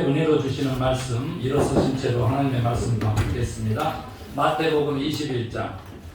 은혜로 주시는 말씀 일어서신 채로 하나님의 말씀과 함께했습니다. 마태복음 21장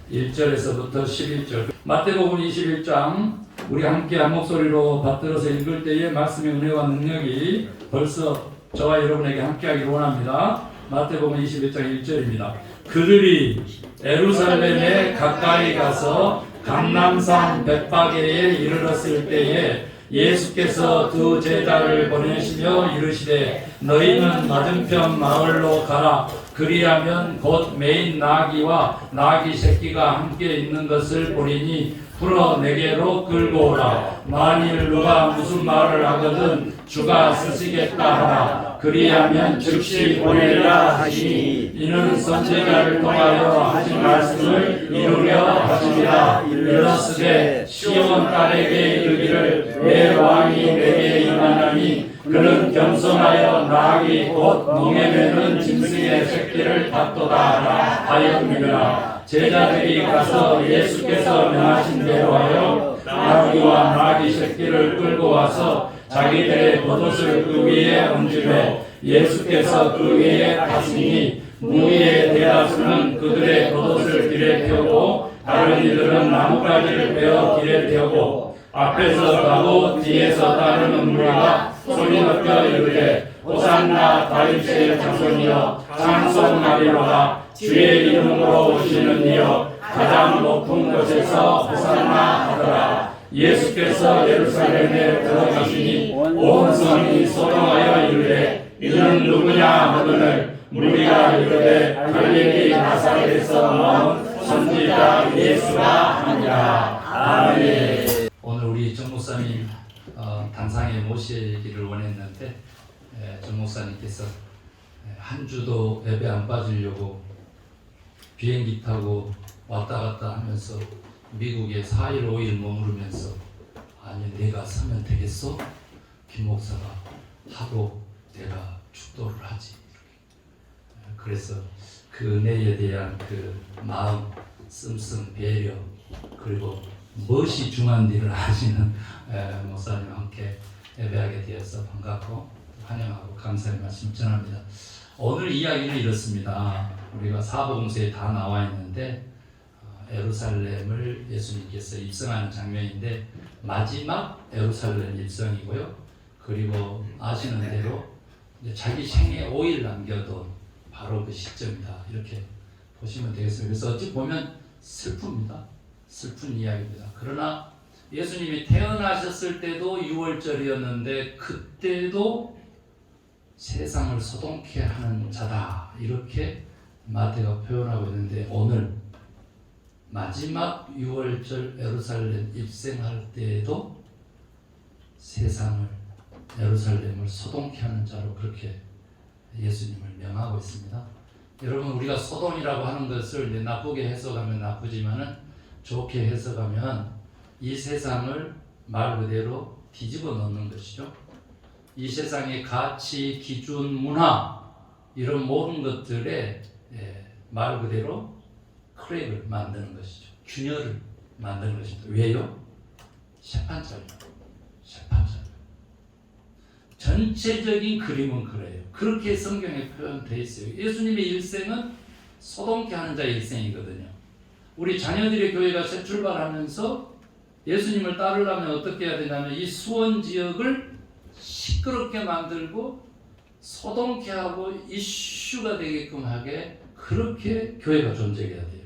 1절에서부터 11절. 마태복음 21장 우리 함께 한 목소리로 받들어서 읽을 때에 말씀의 은혜와 능력이 벌써 저와 여러분에게 함께하기를 원합니다. 마태복음 21장 1절입니다. 그들이 예루살렘에 가까이 가서 감람산 벳바게에 이르렀을 때에 예수께서 두 제자를 보내시며 이르시되 너희는 맞은편 마을로 가라. 그리하면 곧 매인 나귀와 나귀 새끼가 함께 있는 것을 보리니 풀어 내게로 끌고 오라. 만일 누가 무슨 말을 하거든 주가 쓰시겠다 하라. 그리하면 즉시 보내리라 하시니 이는 선지자를 통하여 하신 말씀을 이루려 하심이라. 이르시되 시온 딸에게 이르기를 내 왕이 내게 임하나니 그는 겸손하여 나귀 곧 멍에 매는 짐승의 새끼를 잡도다 하였느니라. 제자들이 가서 예수께서 명하신 대로 하여 나귀와 나귀 새끼를 끌고 와서 자기들의 겉옷을 그 위에 얹으며 예수께서 그 위에 타시니 무리의 대다수는 그들의 겉옷을 길에 펴고 다른 이들은 나뭇가지를 베어 길에 펴고 앞에서 가고 뒤에서 따르는 무리가 소리 높여 이르되 호산나 다윗의 자손이여 찬송하리로다. 주의 이름으로 오시는 이여 가장 높은 곳에서 호산나 하더라. 예수께서 예루살렘에 들어가시니 온 성이 소동하여 이르되 이는 누구냐 하거늘 무리가 이르되 갈릴리 나사렛에서 나온 선지자 예수라 하니라. 아멘. 오늘 우리 정 목사님 단상에 모시기를 원했는데 정 목사님께서 한 주도 예배 안 빠지려고 비행기 타고 왔다 갔다 하면서 미국에 4일 5일 머무르면서 아니 내가 서면 되겠어? 김 목사가 하고 내가 축도를 하지. 그래서 그 은혜에 대한 그 마음, 씀씀, 배려 그리고 무엇이 중요한 일을 하시는 목사님과 함께 예배하게 되어서 반갑고 환영하고 감사의 말씀 전합니다. 오늘 이야기는 이렇습니다. 우리가 사복음서에 다 나와 있는데 예루살렘을 예수님께서 입성하는 장면인데 마지막 예루살렘 입성이고요. 그리고 아시는 대로 자기 생애 5일 남겨도 바로 그 시점이다. 이렇게 보시면 되겠습니다. 그래서 어찌 보면 슬픕니다. 슬픈 이야기입니다. 그러나 예수님이 태어나셨을 때도 6월절이었는데 그때도 세상을 소동케 하는 자다. 이렇게 마태가 표현하고 있는데 오늘 마지막 6월절 예루살렘 입성할 때에도 세상을 예루살렘을 소동케 하는 자로 그렇게 예수님을 명하고 있습니다. 여러분 우리가 소돔이라고 하는 것을 이제 나쁘게 해석하면 나쁘지만은 좋게 해석하면 이 세상을 말 그대로 뒤집어 놓는 것이죠. 이 세상의 가치, 기준, 문화 이런 모든 것들에 말 그대로 크랙을 만드는 것이죠. 균열을 만드는 것입니다. 왜요? 세판짜리. 전체적인 그림은 그래요. 그렇게 성경에 표현되어 있어요. 예수님의 일생은 소동케 하는 자의 일생이거든요. 우리 자녀들의 교회가 새 출발하면서 예수님을 따르려면 어떻게 해야 되냐면 이 수원 지역을 시끄럽게 만들고 소동케 하고 이슈가 되게끔 하게 그렇게 교회가 존재해야 돼요.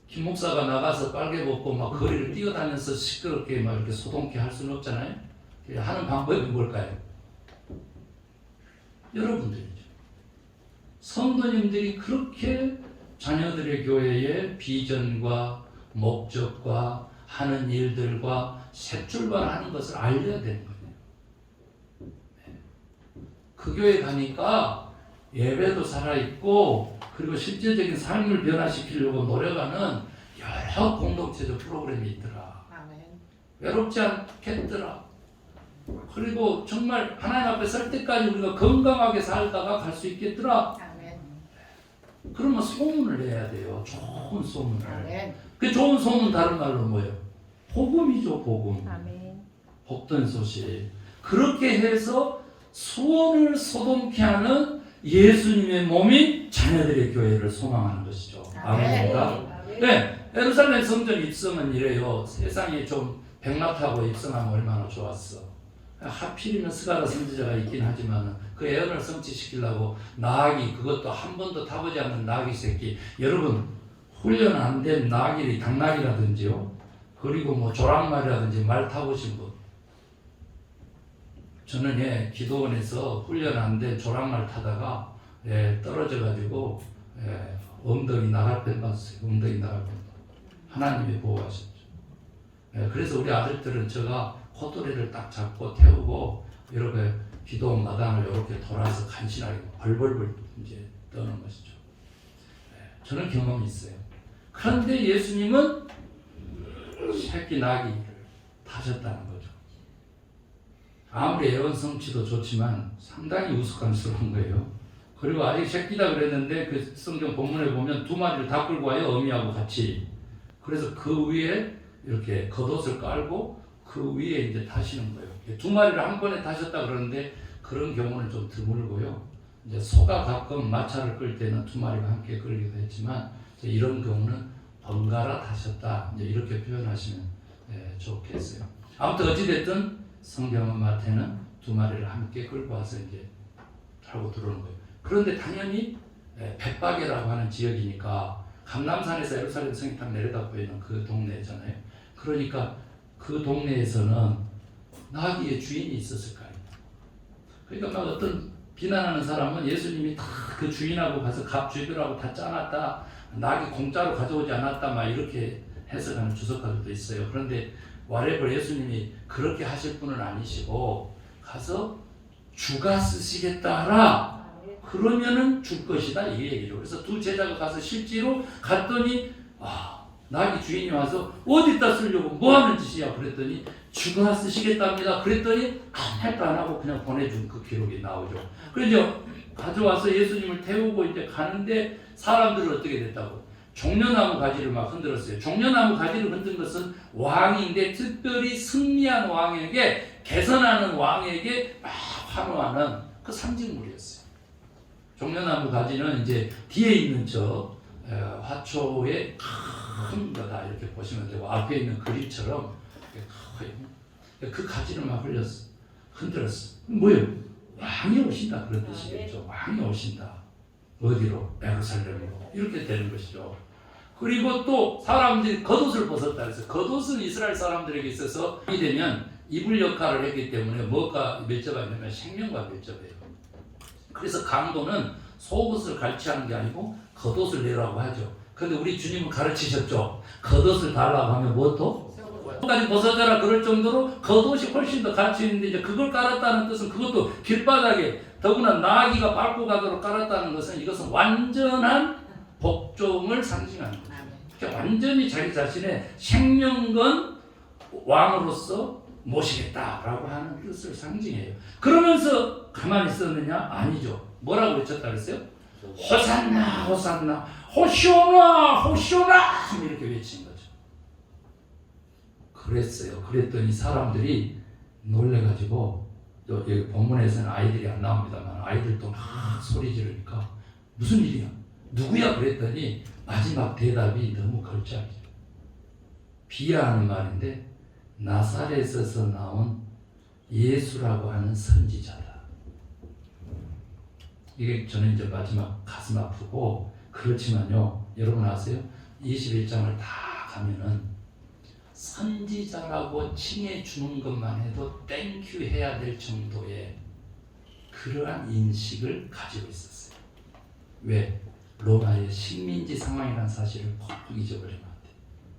김 목사가 나가서 빨개 벗고 막 거리를 뛰어다니면서 시끄럽게 막 이렇게 소동케 할 수는 없잖아요. 하는 방법이 뭘까요? 여러분들이죠. 성도님들이 그렇게 자녀들의 교회의 비전과 목적과 하는 일들과 새 출발하는 것을 알려야 되는 거예요. 그 교회 가니까 예배도 살아있고 그리고 실제적인 삶을 변화시키려고 노력하는 여러 공동체적 프로그램이 있더라. 아멘. 외롭지 않겠더라. 그리고 정말 하나님 앞에 설 때까지 우리가 건강하게 살다가 갈 수 있겠더라. 아멘. 그러면 소문을 내야 돼요. 좋은 소문을. 아멘. 그 좋은 소문 다른 말로 뭐예요? 복음이죠. 복음. 아멘. 복된 소식. 그렇게 해서 수원을 소돔케 하는 예수님의 몸인 자녀들의 교회를 소망하는 것이죠. 아멘입니다. 네, 예루살렘 성전 입성은 이래요. 세상에 좀 백마타고 입성하면 얼마나 좋았어. 하필이면 스가랴 선지자가 있긴 하지만 그 예언을 성취시키려고 나귀, 그것도 한 번도 타보지 않는 나귀 새끼. 여러분, 훈련 안 된 나귀, 당나귀라든지요, 그리고 뭐 조랑말이라든지 말 타보신 분. 저는 기도원에서 훈련 안 된 조랑말 타다가 떨어져가지고 엉덩이 나갈 뻔봤어요. 엉덩이 나갈 뻔. 하나님이 보호하셨죠. 그래서 우리 아들들은 제가 콧도리를 딱 잡고 태우고 이렇게 기도원 마당을 이렇게 돌아서 간신하게 벌벌벌 이제 떠는 것이죠. 저는 경험이 있어요. 그런데 예수님은 새끼 나귀를 타셨다는 거죠. 아무리 예언 성취도 좋지만 상당히 우스꽝스러운 거예요. 그리고 아직 새끼다 그랬는데 그 성경 본문에 보면 두 마리를 다 끌고 와요. 어미하고 같이. 그래서 그 위에 이렇게 겉옷을 깔고 그 위에 이제 타시는 거예요. 두 마리를 한 번에 타셨다 그러는데 그런 경우는 좀 드물고요. 이제 소가 가끔 마차를 끌 때는 두 마리가 함께 끌기도 했지만 이런 경우는 번갈아 타셨다. 이제 이렇게 표현하시면 좋겠어요. 아무튼 어찌됐든 성경은 마태는 두 마리를 함께 끌고 와서 이제 타고 들어오는 거예요. 그런데 당연히 벳바게라고 하는 지역이니까 감람산에서 예루살렘 성이 딱 내려다 보이는 그 동네잖아요. 그러니까 그 동네에서는 나귀의 주인이 있었을 거 아니에요. 그러니까 막 어떤 비난하는 사람은 예수님이 다 그 주인하고 가서 값 주기라고 다 짜놨다, 나귀 공짜로 가져오지 않았다, 막 이렇게 해석하는 주석가들도 있어요. 그런데 whatever, 예수님이 그렇게 하실 분은 아니시고 가서 주가 쓰시겠다 하라, 그러면은 줄 것이다, 이 얘기죠. 그래서 두 제자가 가서 실제로 갔더니 나귀 주인이 와서 어디다 쓰려고 뭐 하는 짓이야 그랬더니 주가 쓰시겠답니다. 그랬더니 아무 말도 안 하고 그냥 보내준 그 기록이 나오죠. 그래서 가져와서 예수님을 태우고 이제 가는데 사람들은 어떻게 됐다고? 종려나무 가지를 막 흔들었어요. 종려나무 가지를 흔든 것은 왕인데 특별히 승리한 왕에게, 개선하는 왕에게 막 환호하는 그 상징물이었어요. 종려나무 가지는 이제 뒤에 있는 화초의 큰 거다 이렇게 보시면 되고, 앞에 있는 그림처럼 그 가지를 막 흔들었어. 뭐예요? 왕이 오신다 그런 뜻이겠죠. 왕이 오신다. 어디로? 예루살렘으로. 이렇게 되는 것이죠. 그리고 또 사람들이 겉옷을 벗었다 그래서, 겉옷은 이스라엘 사람들에게 있어서 이 되면 이불 역할을 했기 때문에 뭐가 밀접하냐면 생명과 밀접해요. 그래서 강도는 속옷을 갈취하는 게 아니고 겉옷을 내라고 하죠. 그런데 우리 주님은 가르치셨죠. 겉옷을 달라고 하면 뭐또? 까지 벗어져라 그럴 정도로 겉옷이 훨씬 더 가치 있는데, 이제 그걸 깔았다는 뜻은 그것도 길바닥에, 더구나 나귀가 밟고 가도록 깔았다는 것은 이것은 완전한 복종을 상징하는 거죠. 그러니까 완전히 자기 자신의 생명건 왕으로서 모시겠다라고 하는 뜻을 상징해요. 그러면서 가만히 있었느냐? 아니죠. 뭐라고 외쳤다 그랬어요? 호산나 호산나 호시오나 호시오나 이렇게 외친 거죠. 그랬어요. 그랬더니 사람들이 놀래가지고, 여기 본문에서는 아이들이 안 나옵니다만 아이들도 막 소리 지르니까 무슨 일이야? 누구야? 그랬더니 마지막 대답이 너무 걸작이죠. 비하하는 말인데 나사렛에서 나온 예수라고 하는 선지자다. 이게 저는 이제 마지막 가슴 아프고, 그렇지만요, 여러분 아세요? 21장을 다 가면은 선지자라고 칭해 주는 것만 해도 땡큐 해야 될 정도의 그러한 인식을 가지고 있었어요. 왜? 로마의 식민지 상황이라는 사실을 꼭 잊어버리면 안 돼요.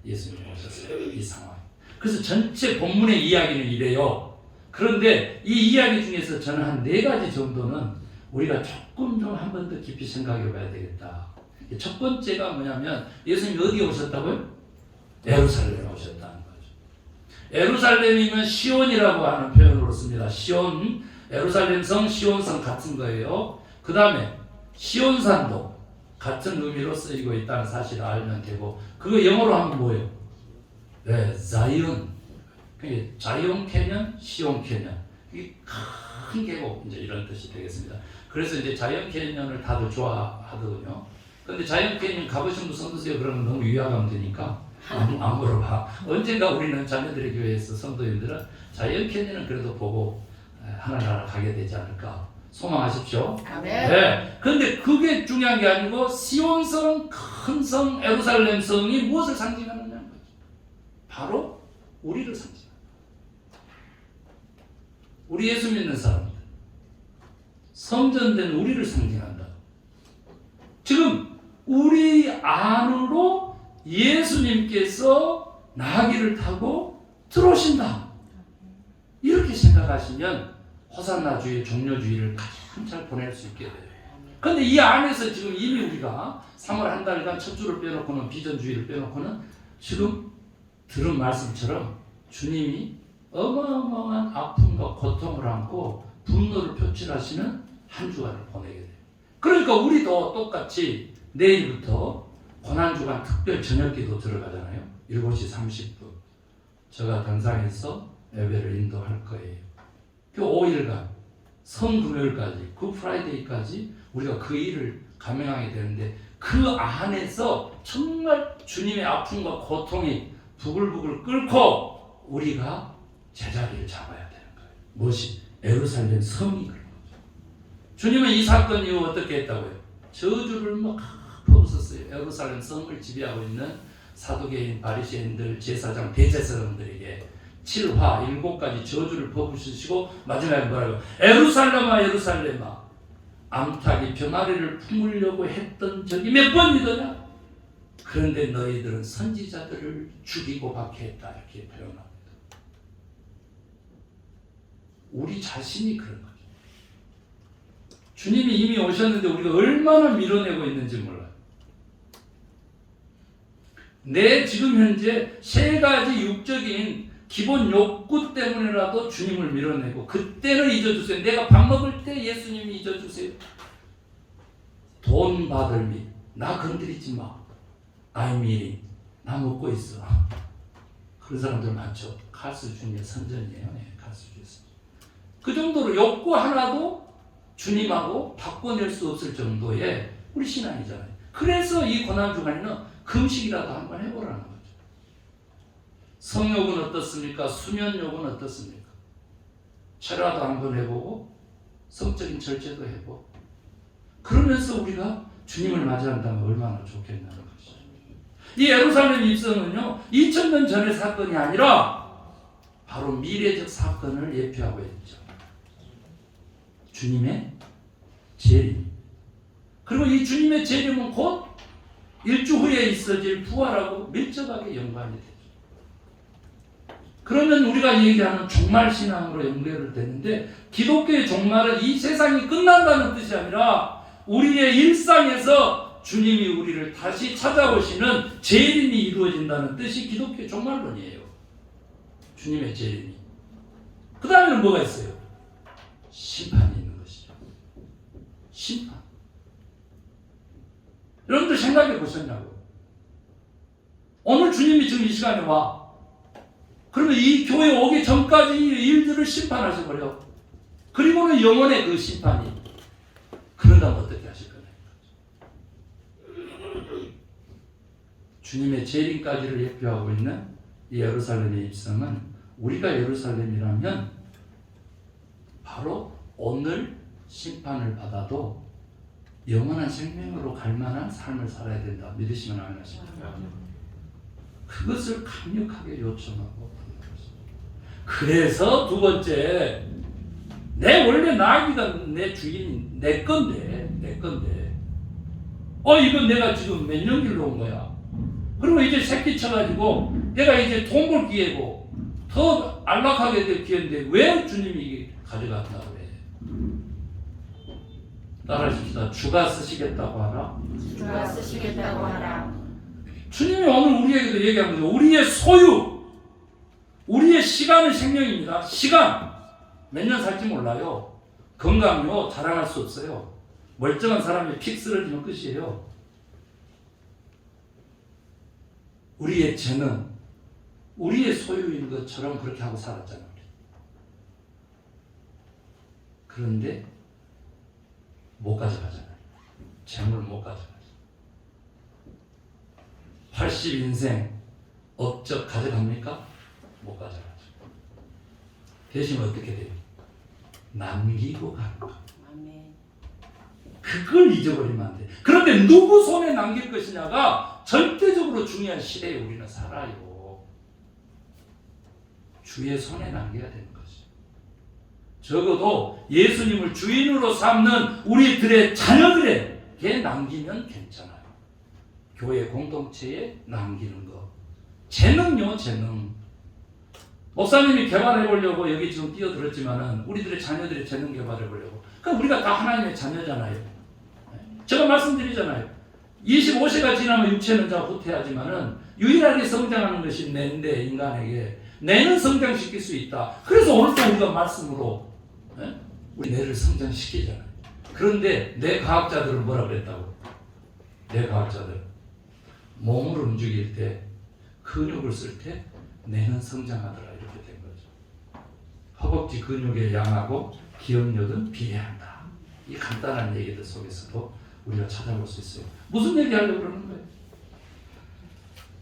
예수님이 오셨어요. 이 상황. 그래서 전체 본문의 이야기는 이래요. 그런데 이 이야기 중에서 저는 한 4가지 정도는 우리가 조금 좀 한 번 더 깊이 생각해 봐야 되겠다. 첫 번째가 뭐냐면, 예수님이 어디에 오셨다고요? 예루살렘에 오셨다는 거죠. 예루살렘이면 시온이라고 하는 표현으로 씁니다. 시온, 예루살렘성, 시온성 같은 거예요. 그 다음에 시온산도 같은 의미로 쓰이고 있다는 사실을 알면 되고, 그거 영어로 하면 뭐예요? 네, 자이언. 자이언 캐년, 시온 캐년. 이 큰 계곡 이제 이런 뜻이 되겠습니다. 그래서 이제 자이언트 캐니언을 다들 좋아하거든요. 근데 자이언트 캐니언 가보신 분 손드세요. 그러면 너무 위화감 되니까 안 물어봐. 언젠가 우리는 자녀들의 교회에서 성도님들은 자이언트 캐니언은 그래도 보고 하나나라 가게 되지 않을까 소망하십시오. 아멘. 네. 근데 그게 중요한 게 아니고 시온성 큰 성 예루살렘 성이 무엇을 상징하느냐는 거죠. 바로 우리를 상징합니다. 우리 예수 믿는 사람들, 성전된 우리를 상징한다. 지금 우리 안으로 예수님께서 나귀를 타고 들어오신다. 이렇게 생각하시면 호산나주의 종료주의를 가장 잘 보낼 수 있게 돼요. 그런데 이 안에서 지금 이미 우리가 3월 한 달간 첫 주를 빼놓고는 비전주의를 빼놓고는 지금 들은 말씀처럼 주님이 어마어마한 아픔과 고통을 안고 분노를 표출하시는 한 주간을 보내게 돼요. 그러니까 우리도 똑같이 내일부터 고난주간 특별 저녁기도 들어가잖아요. 7시 30분 제가 단상에서 예배를 인도할 거예요. 그 5일간 성금요일까지 굿프라이데이까지 우리가 그 일을 감행하게 되는데 그 안에서 정말 주님의 아픔과 고통이 부글부글 끓고 우리가 제자리를 잡아야 되는 거예요. 무엇이? 예루살렘 성이 그런 거죠. 주님은 이 사건 이후 어떻게 했다고요? 저주를 막 퍼붓었어요. 예루살렘 성을 지배하고 있는 사두개인, 바리새인들, 제사장, 대제사장들에게 7화 7가지 저주를 퍼붓으시고 마지막에 뭐라고? 예루살렘아 예루살렘아 암탉이 병아리를 품으려고 했던 적이 몇 번이더냐? 그런데 너희들은 선지자들을 죽이고 박해했다. 이렇게 표현합니다. 우리 자신이 그런 거죠. 주님이 이미 오셨는데 우리가 얼마나 밀어내고 있는지 몰라요. 내 지금 현재 3가지 육적인 기본 욕구 때문에라도 주님을 밀어내고 그때는 잊어주세요. 내가 밥 먹을 때 예수님이 잊어주세요. 돈 받을 미, 나 건드리지 마. 아이미리, 나 먹고 있어. 그런 사람들 많죠. 카스 주니어 선전이에요. 네, 카스 주니어 선전. 그 정도로 욕구 하나도 주님하고 바꿔낼 수 없을 정도의 우리 신앙이잖아요. 그래서 이 고난주간에는 금식이라도 한번 해보라는 거죠. 성욕은 어떻습니까? 수면욕은 어떻습니까? 철화도 한번 해보고 성적인 절제도 해보고 그러면서 우리가 주님을 맞이한다면 얼마나 좋겠냐는 것이죠. 이 예루살렘 입성은요 2000년 전의 사건이 아니라 바로 미래적 사건을 예표하고 있죠. 주님의 재림. 그리고 이 주님의 재림은 곧 일주 후에 있어질 부활하고 밀접하게 연관이 되죠. 그러면 우리가 얘기하는 종말신앙으로 연결을 되는데 기독교의 종말은 이 세상이 끝난다는 뜻이 아니라 우리의 일상에서 주님이 우리를 다시 찾아오시는 재림이 이루어진다는 뜻이 기독교의 종말론이에요. 주님의 재림이. 그 다음에는 뭐가 있어요? 심판이 있는 것이죠. 심판. 여러분들 생각해 보셨냐고요? 오늘 주님이 지금 이 시간에 와. 그러면 이 교회 오기 전까지 일들을 심판하셔버려. 그리고는 영원의 그 심판이. 그런다면 어떻게 하실 거냐? 주님의 재림까지를 예표하고 있는 이 예루살렘의 입성은 우리가 예루살렘이라면 바로 오늘 심판을 받아도 영원한 생명으로 갈 만한 삶을 살아야 된다. 믿으시면 아멘 하십니까? 그것을 강력하게 요청하고 그래서 두 번째 내 원래 나귀가 내 주인이 내 건데 이건 내가 지금 몇 년 길러온 거야. 그리고 이제 새끼 쳐가지고 내가 이제 돈 벌 기회고 더 안락하게 될 기회인데 왜 주님이 이게 가져갔다고 해? 따라하십시다. 주가 쓰시겠다고 하라. 주가 쓰시겠다고 하라. 주님이 오늘 우리에게도 얘기하는 거죠. 우리의 소유, 우리의 시간은 생명입니다. 시간 몇 년 살지 몰라요. 건강요 자랑할 수 없어요. 멀쩡한 사람이 픽 쓰러지면 끝이에요. 우리의 재능, 우리의 소유인 것처럼 그렇게 하고 살았잖아요. 그런데 못 가져가잖아요. 재물 못 가져가죠. 80인생 업적 가져갑니까? 못 가져가죠. 대신 어떻게 돼요? 남기고 가는 거. 아멘. 그걸 잊어버리면 안 돼. 그런데 누구 손에 남길 것이냐가 절대적으로 중요한 시대에 우리는 살아요. 주의 손에 남겨야 되는 거죠. 적어도 예수님을 주인으로 삼는 우리들의 자녀들에게 남기면 괜찮아요. 교회 공동체에 남기는 거. 재능요, 재능. 목사님이 개발해 보려고 여기 지금 뛰어들었지만은 우리들의 자녀들의 재능 개발해 보려고. 그러니까 우리가 다 하나님의 자녀잖아요. 제가 말씀드리잖아요. 25세가 지나면 육체는 다 후퇴하지만은 유일하게 성장하는 것이 뇌인데 인간에게 뇌는 성장시킬 수 있다. 그래서 오늘도 우리가 말씀으로 우리 뇌를 성장시키잖아요. 그런데 뇌 과학자들은 뭐라 그랬다고? 뇌 과학자들 몸을 움직일 때 근육을 쓸 때 뇌는 성장하더라 이렇게 된 거죠. 허벅지 근육의 양하고 기억력은 비례한다. 이 간단한 얘기들 속에서도 우리가 찾아볼 수 있어요. 무슨 얘기하려고 그러는 거예요?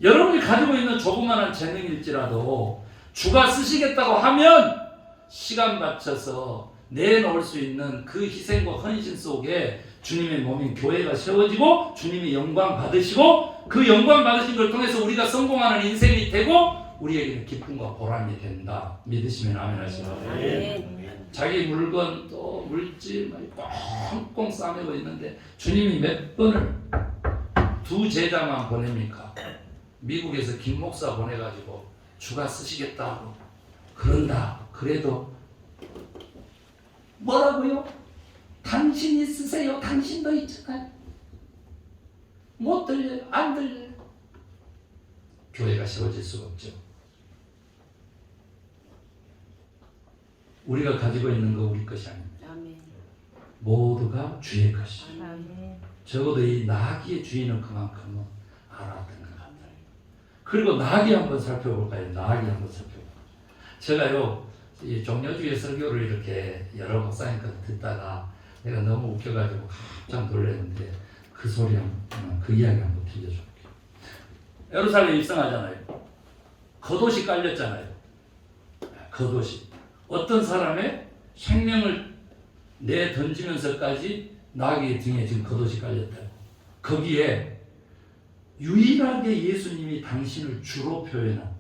여러분이 가지고 있는 조그마한 재능일지라도 주가 쓰시겠다고 하면 시간 맞춰서 내놓을 수 있는 그 희생과 헌신 속에 주님의 몸인 교회가 세워지고 주님이 영광 받으시고 그 영광 받으신 걸 통해서 우리가 성공하는 인생이 되고 우리에게는 기쁨과 보람이 된다. 믿으시면 아멘 하시고. 자기 물건 또 물질 꽁꽁 싸매고 있는데 주님이 몇 번을 두 제자만 보냅니까? 미국에서 김 목사 보내가지고 주가 쓰시겠다고 그런다. 그래도 뭐라고요? 당신이 쓰세요. 당신도 있잖아요. 못 들려요. 안 들려요. 교회가 세워질 수가 없죠. 우리가 가지고 있는 거 우리 것이 아닙니다. 아멘. 모두가 주의 것이죠. 아멘. 적어도 이 나귀의 주인은 그만큼은 알았던 것 같아요. 그리고 나귀 한번 살펴볼까요? 나귀 한번 살펴볼까요? 제가요 이 종려주의 설교를 이렇게 여러 목사님 것 듣다가 내가 너무 웃겨가지고 깜짝 놀랐는데 그 소리 한번 그 이야기 한번 들려줄게요. 예루살렘 입성하잖아요. 겉옷이 깔렸잖아요. 겉옷이 어떤 사람의 생명을 내 던지면서까지 나귀의 등에 지금 겉옷이 깔렸다고. 거기에 유일하게 예수님이 당신을 주로 표현한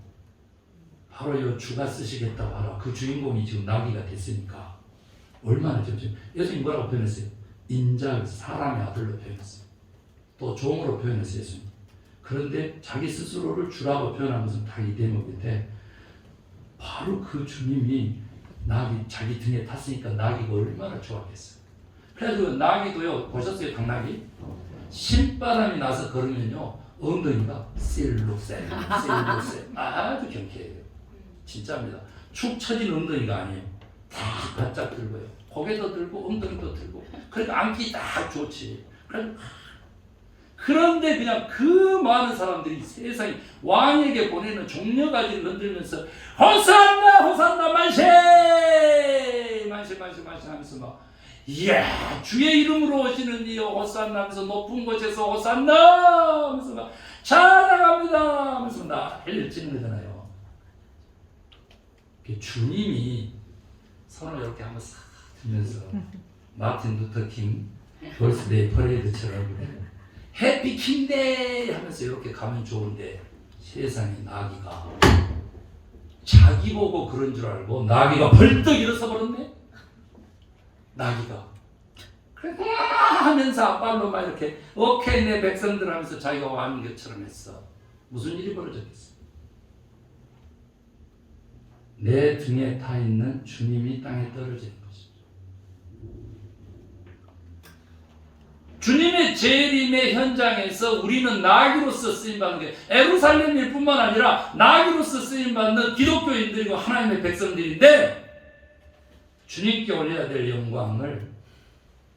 바로 이 주가 쓰시겠다고 하라. 그 주인공이 지금 나귀가 됐으니까 얼마나 지금 예수님 뭐라고 표현했어요? 인자 사람의 아들로 표현했어요. 또 종으로 표현했어요. 예수님. 그런데 자기 스스로를 주라고 표현한 것은 다 이 대목인데 바로 그 주님이 나귀 자기 등에 탔으니까 나귀가 얼마나 좋았겠어요. 그래가지고 나귀도요 보셨어요? 당나귀 신바람이 나서 걸으면요 엉덩이가 실룩셀 아주 경쾌해요. 진짜입니다. 축 처진 엉덩이가 아니에요. 다 바짝 들고요. 고개도 들고 엉덩이도 들고 그러니까 앉기 딱 좋지. 그런데 그냥 그 많은 사람들이 세상에 왕에게 보내는 종려가지를 흔들면서 호산나 호산나 만세 만세 만세 만세 하면서 막 이야 주의 이름으로 오시는 이여 호산나 하면서 높은 곳에서 호산나 하면서 막 자랑합니다 하면서 난리를 치는 거잖아요. 주님이 손을 이렇게 한번 싹 들면서 마틴 루터 킹 벌스데이 퍼레이드처럼 해피 킹데이 하면서 이렇게 가면 좋은데 세상에 나귀가 자기 보고 그런 줄 알고 나귀가 벌떡 일어서 버렸네. 나귀가 그래 하면서 앞발로 막 이렇게 오케이 내 백성들 하면서 자기가 왕인 것처럼 했어. 무슨 일이 벌어졌겠어? 내 등에 타 있는 주님이 땅에 떨어지는 것이죠. 주님의 재림의 현장에서 우리는 나귀로서 쓰임받는 게 예루살렘일 뿐만 아니라 나귀로서 쓰임받는 기독교인들이고 하나님의 백성들인데 주님께 올려야 될 영광을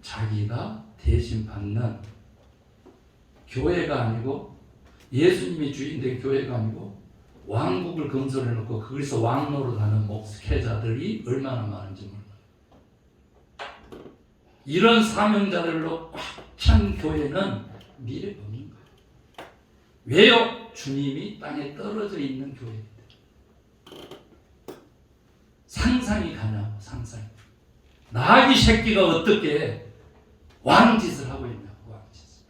자기가 대신 받는 교회가 아니고 예수님이 주인된 교회가 아니고 왕국을 건설해 놓고 거기서 왕노릇하는 목회자들이 얼마나 많은지 몰라요. 이런 사명자들로 꽉 찬 교회는 미래가 없는 거예요. 왜요? 주님이 땅에 떨어져 있는 교회입니다. 상상이 가냐고, 상상이. 나귀 새끼가 어떻게 왕짓을 하고 있냐고, 왕짓을.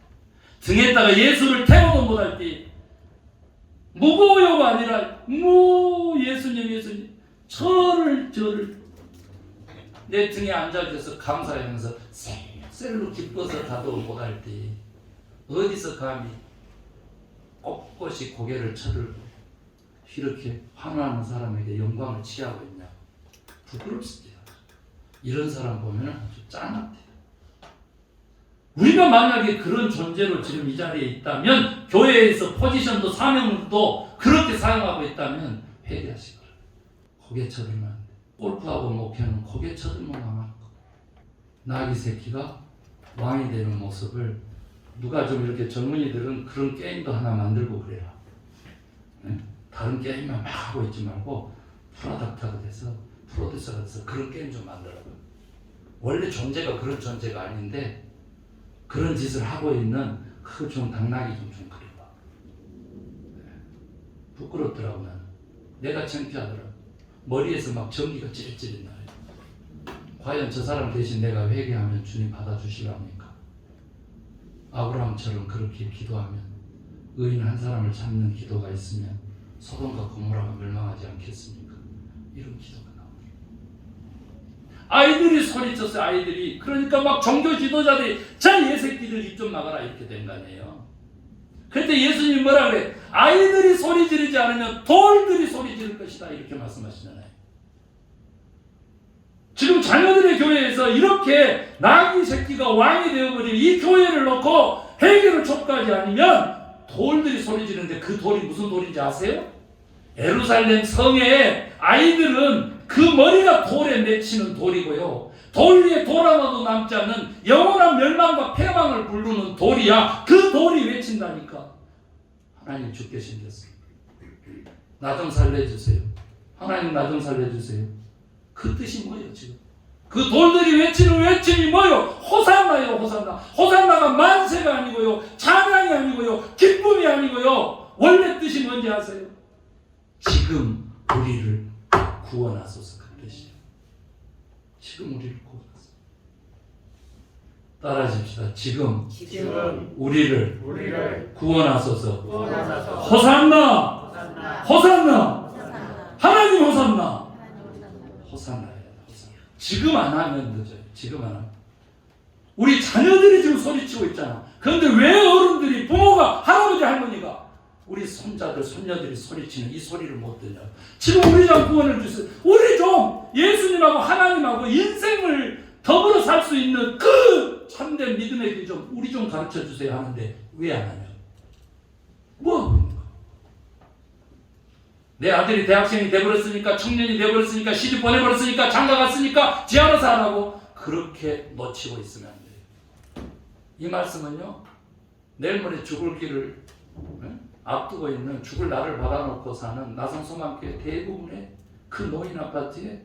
등에다가 예수를 태워도 못할 때 무거워요가 아니라 예수님 저를 내 등에 앉아있어서 감사하면서 셀로 기뻐서 가도 못할 때 어디서 감히 꼿꼿이 고개를 쳐들고 이렇게 환호하는 사람에게 영광을 취하고 있냐고. 부끄럽습니다. 이런 사람 보면 아주 짠합니다. 우리가 만약에 그런 존재로 지금 이 자리에 있다면, 교회에서 포지션도 사명도 그렇게 사용하고 있다면 회개하시거라. 고개 쳐들면 안 돼. 골프하고 목회는 고개 쳐들면 망하는 거. 나귀 새끼가 왕이 되는 모습을 누가 좀 이렇게 젊은이들은 그런 게임도 하나 만들고 그래라. 네? 다른 게임만 막 하고 있지 말고 프로덕트가 돼서 프로듀서가 돼서 그런 게임 좀 만들어요. 원래 존재가 그런 존재가 아닌데 그런 짓을 하고 있는 그 좀 당나귀 좀 그래봐. 네. 부끄럽더라고 나는. 내가 창피하더라고. 머리에서 막 전기가 찌릿찌릿 나요. 과연 저 사람 대신 내가 회개하면 주님 받아주시랍니까? 아브라함처럼 그렇게 기도하면, 의인 한 사람을 찾는 기도가 있으면 소돔과 고모라가 멸망하지 않겠습니까? 이런 기도가 나오죠. 아이들이 소리쳤어요. 아이들이. 그러니까 막 종교 지도자들이 자 예새끼들 입 좀 막아라 이렇게 된 거 아니에요. 그때 예수님이 뭐라 그래? 아이들이 소리 지르지 않으면 돌들이 소리 지를 것이다 이렇게 말씀하시잖아요. 지금 자녀들의 교회에서 이렇게 나귀 새끼가 왕이 되어버린 이 교회를 놓고 회개를 촉구하지 않으면 돌들이 소리 지르는데 그 돌이 무슨 돌인지 아세요? 예루살렘 성에 아이들은 그 머리가 돌에 맺히는 돌이고요. 돌 위에 돌 하나도 남지 않는 영원한 멸망과 패망을 부르는 돌이야. 그 돌이 외친다니까. 하나님 주께 생겼어요. 나 좀 살려주세요. 하나님 나 좀 살려주세요. 그 뜻이 뭐예요 지금? 그 돌들이 외치는 외침이 뭐예요? 호산나요, 호산나. 호산나가 만세가 아니고요, 찬양이 아니고요, 기쁨이 아니고요. 원래 뜻이 뭔지 아세요? 지금 우리를 구원하소서 그 뜻이에요. 지금 우리를 구원하소서. 따라하십시다. 지금 우리를 구원하소서. 호산나. 하나님 호산나. 호산나예요. 지금 안 하면 늦어요. 지금 안 하면. 우리 자녀들이 지금 소리치고 있잖아. 그런데 왜 어른들이, 부모가, 할아버지, 할머니가 우리 손자들, 손녀들이 소리치는 이 소리를 못 듣냐. 지금 우리 좀 구원을 주세요. 우리 좀 예수님하고 하나님하고 인생을 더불어 살 수 있는 그 참된 믿음의 길 좀 우리 좀 가르쳐 주세요 하는데 왜 안 하냐. 뭐 하고 있는 거야. 내 아들이 대학생이 돼버렸으니까, 청년이 돼버렸으니까, 시집 보내버렸으니까, 장가 갔으니까 지 알아서 하라고 그렇게 놓치고 있으면 안 돼요. 이 말씀은요, 내일 모레 죽을 길을 앞두고 있는, 죽을 날을 받아놓고 사는 나성소망교회 대부분의 그 노인 아파트에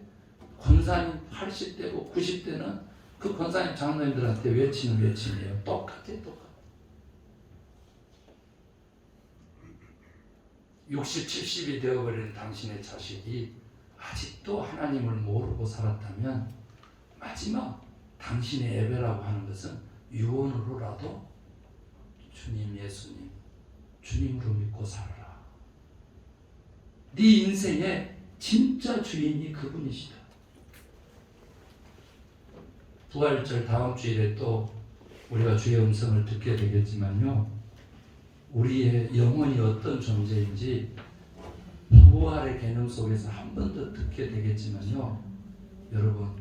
권사님 80대고 90대는 그 권사님 장로님들한테 외치는 외침이에요. 똑같아. 60, 70이 되어버린 당신의 자식이 아직도 하나님을 모르고 살았다면 마지막 당신의 예배라고 하는 것은 유언으로라도 주님, 예수님, 주님으로 믿고 살아라. 네 인생의 진짜 주인이 그분이시다. 부활절 다음 주일에 또 우리가 주의 음성을 듣게 되겠지만요, 우리의 영혼이 어떤 존재인지 부활의 개념 속에서 한 번 더 듣게 되겠지만요, 여러분,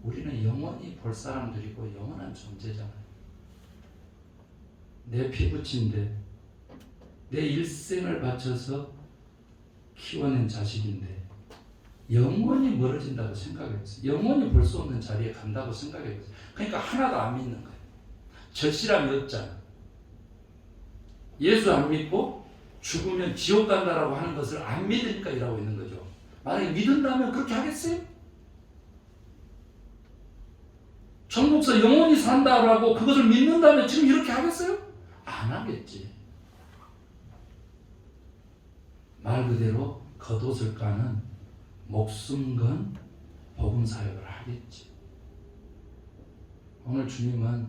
우리는 영원히 볼 사람들이고 영원한 존재잖아요. 내 피부친데 내 일생을 바쳐서 키워낸 자식인데 영원히 멀어진다고 생각해보세요. 영원히 볼 수 없는 자리에 간다고 생각해보세요. 그러니까 하나도 안 믿는 거예요. 절실함이 없잖아. 예수 안 믿고 죽으면 지옥 간다라고 하는 것을 안 믿으니까 이러고 있는 거죠. 만약에 믿는다면 그렇게 하겠어요? 천국서 영원히 산다라고 그것을 믿는다면 지금 이렇게 하겠어요? 안 하겠지. 말 그대로 겉옷을 까는 목숨 건 복음 사역을 하겠지. 오늘 주님은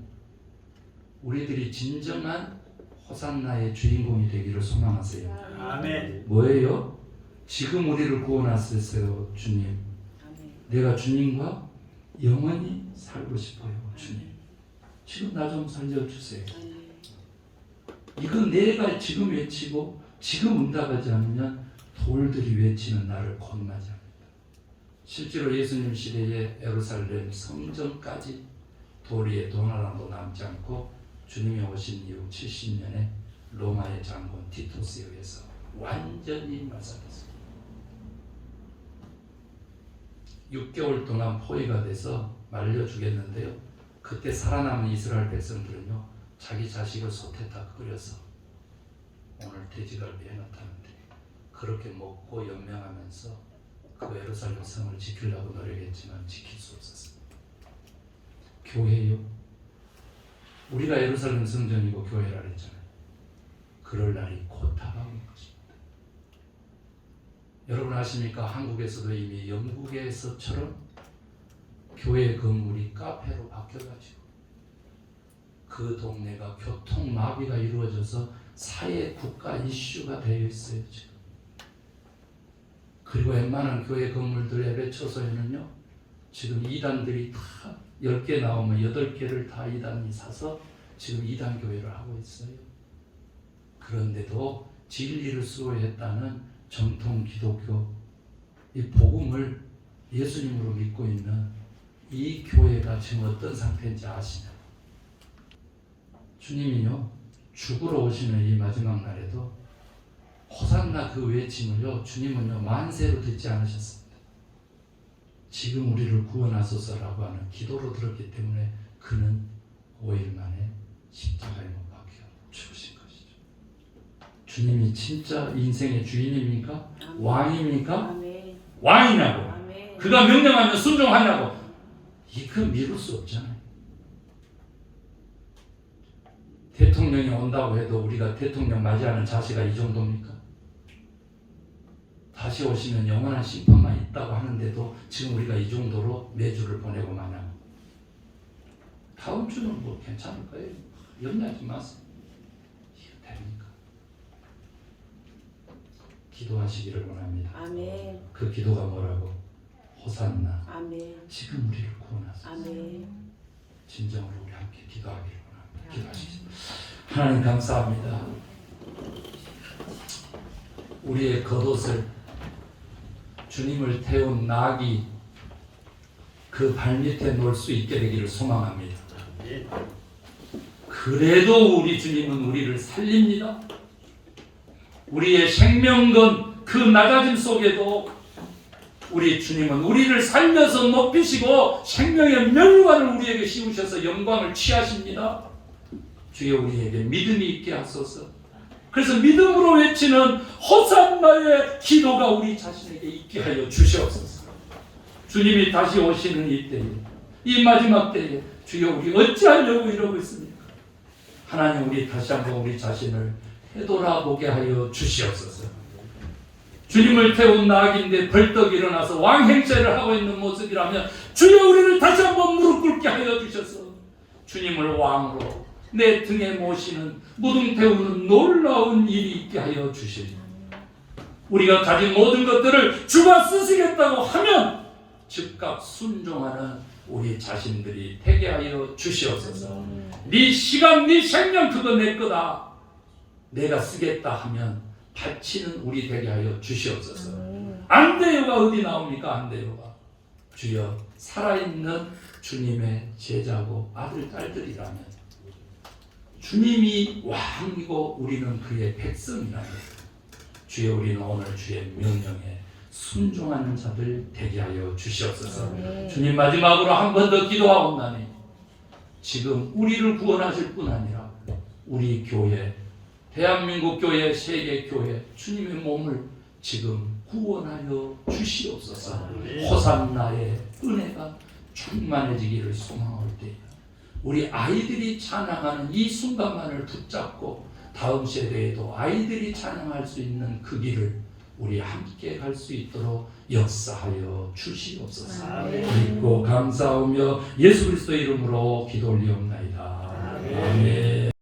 우리들이 진정한 호산나의 주인공이 되기를 소망하세요. 아멘. 뭐예요? 지금 우리를 구원하셨어요, 주님. 내가 주님과 영원히 살고 싶어요, 주님. 지금 나 좀 살려주세요. 이건 내가 지금 외치고 지금 응답하지 않으면 돌들이 외치는 나를 겁나지 합니다. 실제로 예수님 시대에 예루살렘 성전까지 돌 위에 돈 하나도 남지 않고 주님이 오신 이후 70년에 로마의 장군 티투스에 의해서 완전히 말살됐습니다. 6개월 동안 포위가 돼서 말려 죽였는데요. 그때 살아남은 이스라엘 백성들은요, 자기 자식을 솥에다 끓여서 오늘 돼지갈비 해놨다는데 그렇게 먹고 연명하면서 그 예루살렘 성을 지키려고 노력했지만 지킬 수 없었습니다. 교회요? 우리가 예루살렘 성전이고 교회라 그랬잖아요. 그럴 날이 곧 다가올 것입니다. 여러분 아십니까? 한국에서도 이미 영국에서처럼 교회 건물이 카페로 바뀌어가지고 그 동네가 교통 마비가 이루어져서 사회 국가 이슈가 되어 있어요 지금. 그리고 웬만한 교회 건물들 예배 처소에는요 지금 이단들이 다 10개 나오면 8개를 다 이단이 사서 지금 이단 교회를 하고 있어요. 그런데도 진리를 수호했다는 정통 기독교 이 복음을 예수님으로 믿고 있는 이 교회가 지금 어떤 상태인지 아시나요? 주님이요 죽으러 오시는 이 마지막 날에도 호산나 그 외침을요 주님은요 만세로 듣지 않으셨습니다. 지금 우리를 구원하소서라고 하는 기도로 들었기 때문에 그는 5일 만에 십자가에 못 박혀 죽으신 것이죠. 주님이 진짜 인생의 주인입니까? 아멘. 왕입니까? 아멘. 왕이냐고. 아멘. 그가 명령하면 순종하냐고. 이거 미룰 수 없잖아요. 대통령이 온다고 해도 우리가 대통령 맞이하는 자세가 이 정도입니까? 다시 오시면 영원한 심판만 있다고 하는데도 지금 우리가 이 정도로 매주를 보내고 마냥 다음 주는 뭐 괜찮을 거예요. 염려하지 마세요. 이거 됩니까? 기도하시기를 원합니다. 아멘. 그 기도가 뭐라고? 호산나 아멘. 지금 우리를 구원하소서. 아멘. 진정으로 우리 함께 기도하기를 원합니다. 기도하시겠습니다. 하나님 감사합니다. 우리의 겉옷을 주님을 태운 낙이 그 발밑에 놓을 수 있게 되기를 소망합니다. 그래도 우리 주님은 우리를 살립니다. 우리의 생명건 그 낮아짐 속에도 우리 주님은 우리를 살려서 높이시고 생명의 명관을 우리에게 씌우셔서 영광을 취하십니다. 주여 우리에게 믿음이 있게 하소서. 그래서 믿음으로 외치는 호산나의 기도가 우리 자신에게 있게 하여 주시옵소서. 주님이 다시 오시는 이 때에, 이 마지막 때에 주여 우리 어찌하려고 이러고 있습니까? 하나님 우리 다시 한번 우리 자신을 되돌아보게 하여 주시옵소서. 주님을 태운 낙인데 벌떡 일어나서 왕행세를 하고 있는 모습이라면 주여 우리를 다시 한번 무릎 꿇게 하여 주셔서 주님을 왕으로 내 등에 모시는 무등 태우는 놀라운 일이 있게 하여 주시니 우리가 가진 모든 것들을 주가 쓰시겠다고 하면 즉각 순종하는 우리 자신들이 되게 하여 주시옵소서. 네 시간 네 생명 그거 내 거다. 내가 쓰겠다 하면 바치는 우리 되게 하여 주시옵소서. 안 돼요가 어디 나옵니까? 안 돼요가. 주여 살아있는 주님의 제자고 아들 딸들이라면 주님이 왕이고 우리는 그의 백성이라면 주여 우리는 오늘 주의 명령에 순종하는 자들 되게 하여 주시옵소서. 주님 마지막으로 한 번 더 기도하옵나니 지금 우리를 구원하실 뿐 아니라 우리 교회 대한민국 교회 세계 교회 주님의 몸을 지금 구원하여 주시옵소서. 호산나의 은혜가 충만해지기를 소망할 때 우리 아이들이 찬양하는 이 순간만을 붙잡고 다음 세대에도 아이들이 찬양할 수 있는 그 길을 우리 함께 갈 수 있도록 역사하여 주시옵소서. 믿고 감사하며 예수 그리스도의 이름으로 기도 올리옵나이다. 아멘.